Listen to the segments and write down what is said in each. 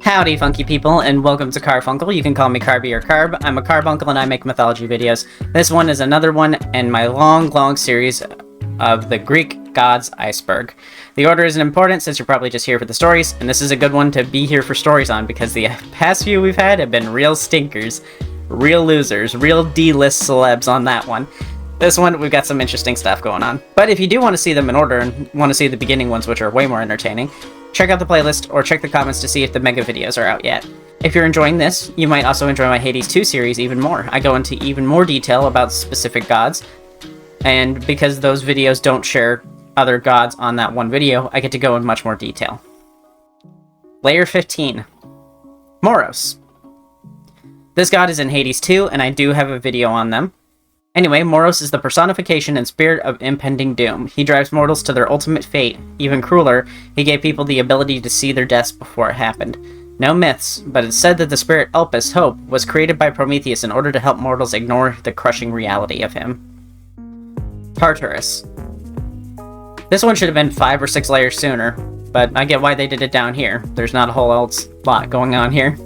Howdy, funky people, and welcome to Carfunkle. You can call me Carby or Carb. I'm a Carbuncle and I make mythology videos. This one is another one in my long series of the Greek gods Iceberg. The order isn't important since you're probably just here for the stories, and this is a good one to be here for stories on because the past few we've had have been real stinkers, real losers, real D-list celebs on that one. This one, we've got some interesting stuff going on. But if you do want to see them in order and want to see the beginning ones, which are way more entertaining, check out the playlist or check the comments to see if the mega videos are out yet. If you're enjoying this, you might also enjoy my Hades 2 series even more. I go into even more detail about specific gods, and because those videos don't share other gods on that one video, I get to go in much more detail. Layer 15. Moros. This god is in Hades 2, and I do have a video on them. Anyway, Moros is the personification and spirit of impending doom. He drives mortals to their ultimate fate. Even crueler, he gave people the ability to see their deaths before it happened. No myths, but it's said that the spirit Elpis, Hope, was created by Prometheus in order to help mortals ignore the crushing reality of him. Tartarus. This one should have been 5 or 6 layers sooner, but I get why they did it down here. There's not a whole else lot going on here.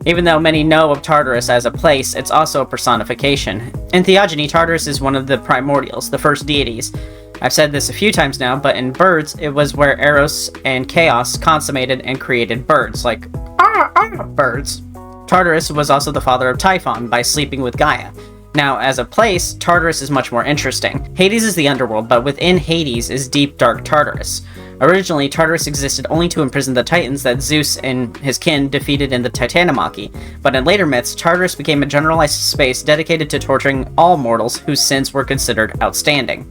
Even though many know of Tartarus as a place, it's also a personification. In theogony, Tartarus is one of the primordials, the first deities. I've said this a few times now, but in birds, it was where Eros and Chaos consummated and created birds, like birds. Tartarus was also the father of Typhon by sleeping with Gaia. Now, as a place, Tartarus is much more interesting. Hades is the underworld, but within Hades is deep, dark Tartarus. Originally, Tartarus existed only to imprison the Titans that Zeus and his kin defeated in the Titanomachy, but in later myths, Tartarus became a generalized space dedicated to torturing all mortals whose sins were considered outstanding.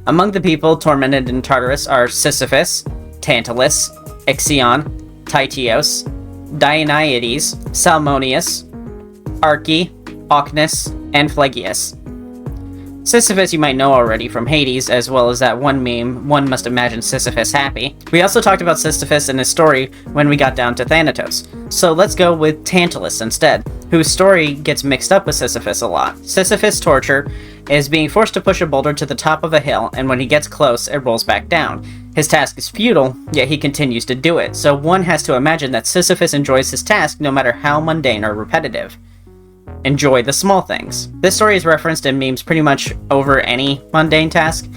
Among the people tormented in Tartarus are Sisyphus, Tantalus, Ixion, Tityos, Dionyades, Salmoneus, Arche, Ocnus, and Phlegius. Sisyphus you might know already from Hades, as well as that one meme, one must imagine Sisyphus happy. We also talked about Sisyphus and his story when we got down to Thanatos, so let's go with Tantalus instead, whose story gets mixed up with Sisyphus a lot. Sisyphus' torture is being forced to push a boulder to the top of a hill, and when he gets close, it rolls back down. His task is futile, yet he continues to do it, so one has to imagine that Sisyphus enjoys his task no matter how mundane or repetitive. Enjoy the small things. This story is referenced in memes pretty much over any mundane task,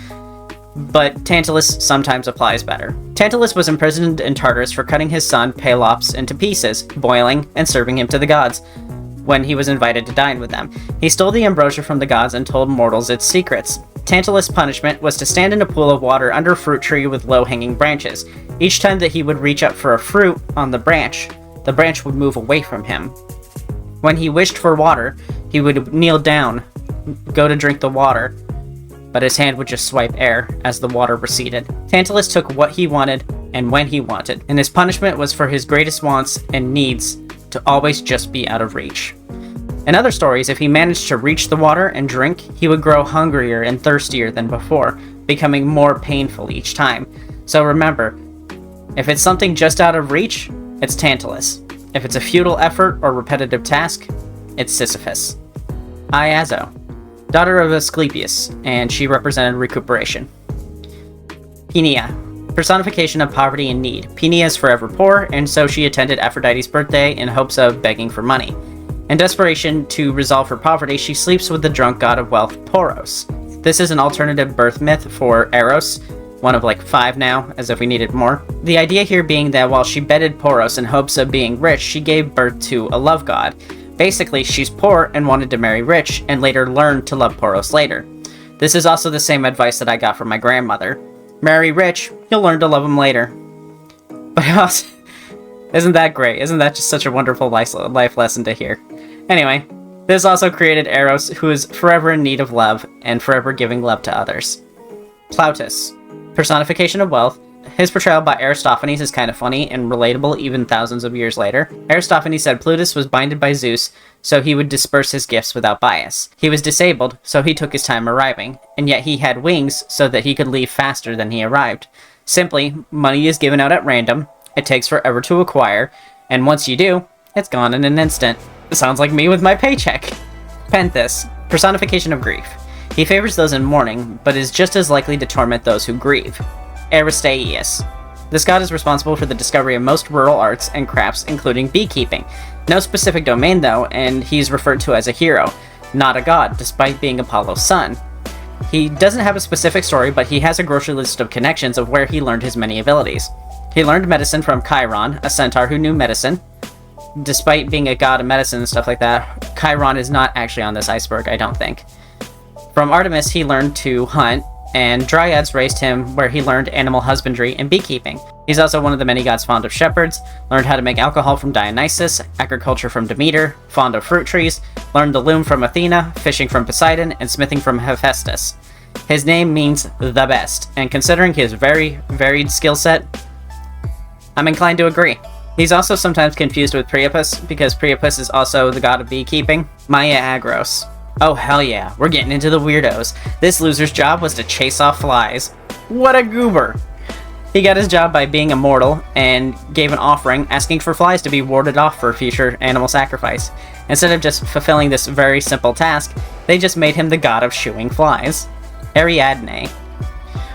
but Tantalus sometimes applies better. Tantalus was imprisoned in Tartarus for cutting his son Pelops into pieces, boiling, and serving him to the gods when he was invited to dine with them. He stole the ambrosia from the gods and told mortals its secrets. Tantalus' punishment was to stand in a pool of water under a fruit tree with low-hanging branches. Each time that he would reach up for a fruit on the branch would move away from him. When he wished for water, he would kneel down, go to drink the water, but his hand would just swipe air as the water receded. Tantalus took what he wanted and when he wanted, and his punishment was for his greatest wants and needs to always just be out of reach. In other stories, if he managed to reach the water and drink, he would grow hungrier and thirstier than before, becoming more painful each time. So remember, if it's something just out of reach, it's Tantalus. If it's a futile effort or repetitive task, it's Sisyphus. Iazo, daughter of Asclepius, and she represented recuperation. Peneia, personification of poverty and need. Peneia is forever poor, and so she attended Aphrodite's birthday in hopes of begging for money. In desperation to resolve her poverty, she sleeps with the drunk god of wealth, Poros. This is an alternative birth myth for Eros, one of like 5 now, as if we needed more. The idea here being that while she bedded Poros in hopes of being rich, she gave birth to a love god. Basically, she's poor and wanted to marry rich, and later learned to love Poros later. This is also the same advice that I got from my grandmother. Marry rich, you'll learn to love him later. But also, isn't that great? Isn't that just such a wonderful life lesson to hear? Anyway, this also created Eros, who is forever in need of love, and forever giving love to others. Plautus, personification of wealth. His portrayal by Aristophanes is kind of funny and relatable even thousands of years later. Aristophanes said Plutus was binded by Zeus, so he would disperse his gifts without bias. He was disabled, so he took his time arriving, and yet he had wings so that he could leave faster than he arrived. Simply, money is given out at random, it takes forever to acquire, and once you do, it's gone in an instant. Sounds like me with my paycheck. Penthus, personification of grief. He favors those in mourning, but is just as likely to torment those who grieve. Aristaeus, This god is responsible for the discovery of most rural arts and crafts, including beekeeping. No specific domain though, and he's referred to as a hero, not a god, despite being Apollo's son. He doesn't have a specific story, but he has a grocery list of connections of where he learned his many abilities. He learned medicine from Chiron, a centaur who knew medicine. Despite being a god of medicine and stuff like that, Chiron is not actually on this iceberg, I don't think. From Artemis, he learned to hunt, and dryads raised him where he learned animal husbandry and beekeeping. He's also one of the many gods fond of shepherds, learned how to make alcohol from Dionysus, agriculture from Demeter, fond of fruit trees, learned the loom from Athena, fishing from Poseidon, and smithing from Hephaestus. His name means the best, and considering his very varied skill set, I'm inclined to agree. He's also sometimes confused with Priapus, because Priapus is also the god of beekeeping. Maya Agros. Oh hell yeah, we're getting into the weirdos. This loser's job was to chase off flies. What a goober! He got his job by being immortal, and gave an offering asking for flies to be warded off for future animal sacrifice. Instead of just fulfilling this very simple task, they just made him the god of shooing flies. Ariadne.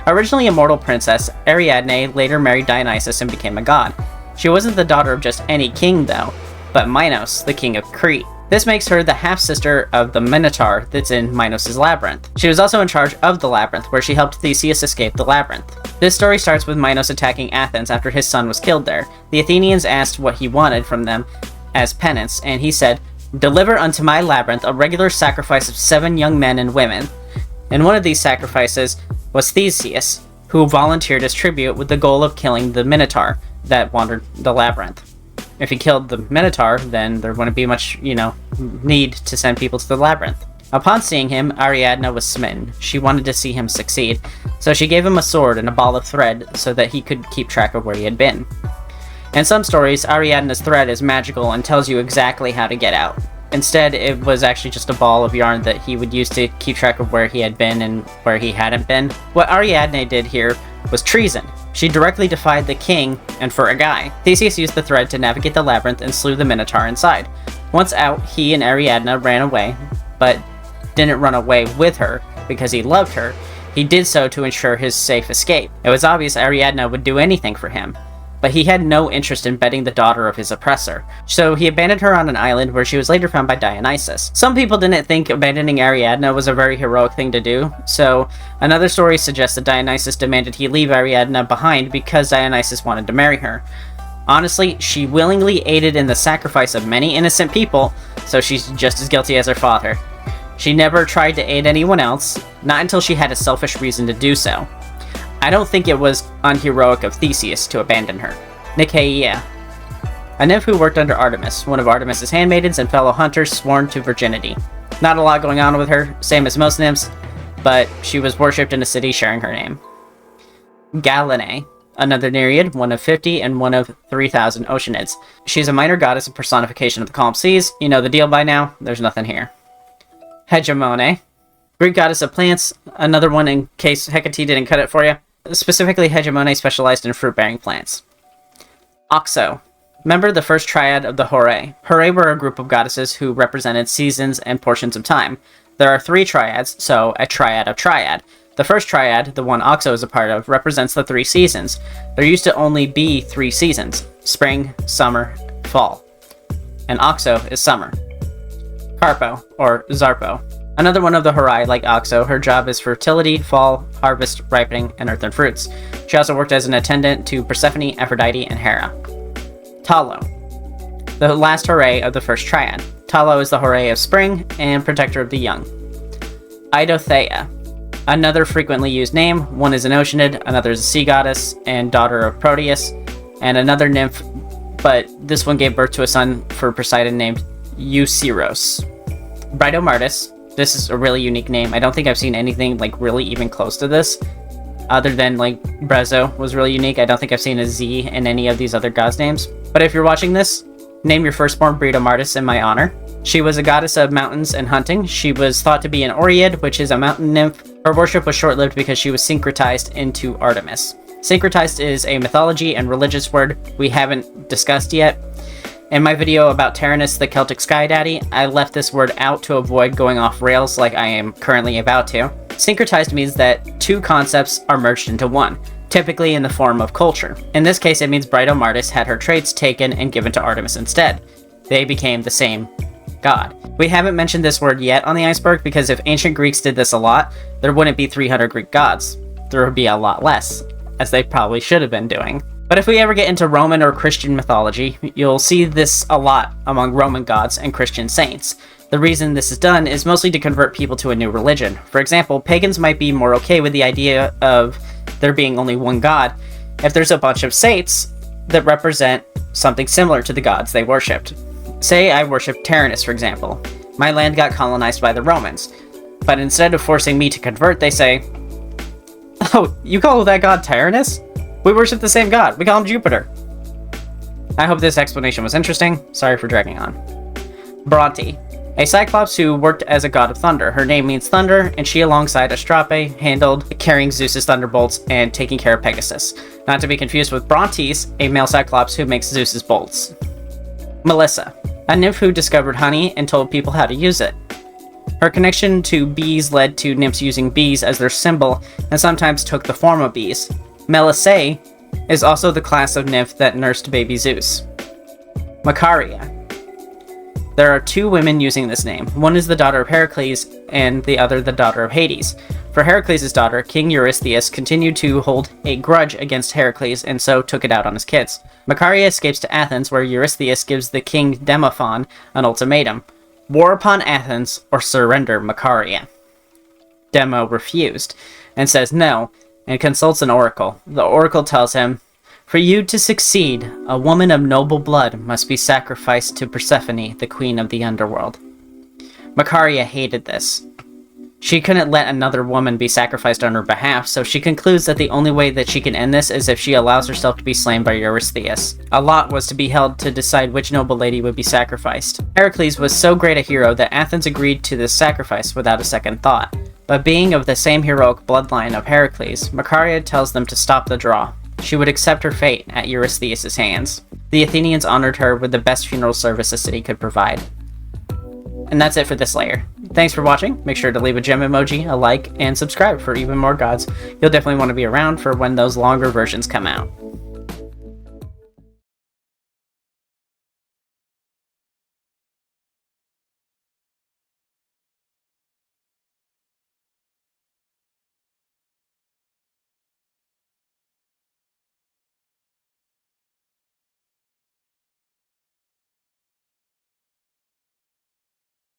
Originally a mortal princess, Ariadne later married Dionysus and became a god. She wasn't the daughter of just any king though, but Minos, the king of Crete. This makes her the half-sister of the Minotaur that's in Minos' labyrinth. She was also in charge of the labyrinth, where she helped Theseus escape the labyrinth. This story starts with Minos attacking Athens after his son was killed there. The Athenians asked what he wanted from them as penance, and he said, "Deliver unto my labyrinth a regular sacrifice of 7 young men and women." And one of these sacrifices was Theseus, who volunteered as tribute with the goal of killing the Minotaur that wandered the labyrinth. If he killed the Minotaur, then there wouldn't be much, need to send people to the labyrinth. Upon seeing him, Ariadne was smitten. She wanted to see him succeed, so she gave him a sword and a ball of thread so that he could keep track of where he had been. In some stories, Ariadne's thread is magical and tells you exactly how to get out. Instead, it was actually just a ball of yarn that he would use to keep track of where he had been and where he hadn't been. What Ariadne did here was treason. She directly defied the king, and for a guy. Theseus used the thread to navigate the labyrinth and slew the Minotaur inside. Once out, he and Ariadne ran away, but didn't run away with her because he loved her. He did so to ensure his safe escape. It was obvious Ariadne would do anything for him, but he had no interest in betting the daughter of his oppressor. So he abandoned her on an island where she was later found by Dionysus. Some people didn't think abandoning Ariadne was a very heroic thing to do, so another story suggests that Dionysus demanded he leave Ariadne behind because Dionysus wanted to marry her. Honestly, she willingly aided in the sacrifice of many innocent people, so she's just as guilty as her father. She never tried to aid anyone else, not until she had a selfish reason to do so. I don't think it was unheroic of Theseus to abandon her. Nikaia. A nymph who worked under Artemis, one of Artemis' handmaidens and fellow hunters sworn to virginity. Not a lot going on with her, same as most nymphs, but she was worshipped in a city sharing her name. Galene. Another Nereid, one of 50 and one of 3,000 Oceanids. She's a minor goddess and personification of the calm seas. You know the deal by now, there's nothing here. Hegemone. Greek goddess of plants, another one in case Hecate didn't cut it for you. Specifically, Hegemone specialized in fruit-bearing plants. Oxo. Member of the first triad of the Horae. Horae were a group of goddesses who represented seasons and portions of time. There are 3 triads, so a triad of triad. The first triad, the one Oxo is a part of, represents the 3 seasons. There used to only be 3 seasons: spring, summer, fall. And Oxo is summer. Carpo, or Zarpo. Another one of the Horae, like Oxo, her job is fertility, fall, harvest, ripening, and earthen fruits. She also worked as an attendant to Persephone, Aphrodite, and Hera. Talo. The last Horae of the first triad. Talo is the Horae of spring and protector of the young. Eidothea. Another frequently used name. One is an Oceanid, another is a sea goddess and daughter of Proteus, and another nymph, but this one gave birth to a son for Poseidon named Euceros. Britomartis. This is a really unique name. I don't think I've seen anything really even close to this, other than Brezzo was really unique. I don't think I've seen a Z in any of these other gods' names. But if you're watching this, name your firstborn Britomartis in my honor. She was a goddess of mountains and hunting. She was thought to be an Oread, which is a mountain nymph. Her worship was short-lived because she was syncretized into Artemis. Syncretized is a mythology and religious word we haven't discussed yet. In my video about Taranis, the Celtic sky daddy, I left this word out to avoid going off rails like I am currently about to. Syncretized means that 2 concepts are merged into one. typically in the form of culture. In this case, it means Brito Martis had her traits taken and given to Artemis instead. They became the same god. We haven't mentioned this word yet on the iceberg because if ancient Greeks did this a lot, there wouldn't be 300 Greek gods. There would be a lot less, as they probably should have been doing. But if we ever get into Roman or Christian mythology, you'll see this a lot among Roman gods and Christian saints. The reason this is done is mostly to convert people to a new religion. For example, pagans might be more okay with the idea of there being only one god if there's a bunch of saints that represent something similar to the gods they worshipped. Say I worship Tyrannus, for example. My land got colonized by the Romans, but instead of forcing me to convert, they say, "Oh, you call that god Tyrannus? We worship the same god. We call him Jupiter." I hope this explanation was interesting. Sorry for dragging on. Bronte, a Cyclops who worked as a god of thunder. Her name means thunder, and she, alongside Astrape, handled carrying Zeus's thunderbolts and taking care of Pegasus. Not to be confused with Brontes, a male Cyclops who makes Zeus's bolts. Melissa, a nymph who discovered honey and told people how to use it. Her connection to bees led to nymphs using bees as their symbol, and sometimes took the form of bees. Melissae is also the class of nymph that nursed baby Zeus. Macaria. There are two women using this name. One is the daughter of Heracles, and the other the daughter of Hades. For Heracles' daughter, King Eurystheus continued to hold a grudge against Heracles, and so took it out on his kids. Macaria escapes to Athens, where Eurystheus gives the king Demophon an ultimatum: war upon Athens, or surrender Macaria. Demo refused, and says no, and consults an oracle. The oracle tells him, "For you to succeed, a woman of noble blood must be sacrificed to Persephone, the queen of the underworld." Macaria hated this. She couldn't let another woman be sacrificed on her behalf, so she concludes that the only way that she can end this is if she allows herself to be slain by Eurystheus. A lot was to be held to decide which noble lady would be sacrificed. Heracles was so great a hero that Athens agreed to this sacrifice without a second thought. But being of the same heroic bloodline of Heracles, Macaria tells them to stop the draw. She would accept her fate at Eurystheus' hands. The Athenians honored her with the best funeral service the city could provide. And that's it for this layer. Thanks for watching. Make sure to leave a gem emoji, a like, and subscribe for even more gods. You'll definitely want to be around for when those longer versions come out.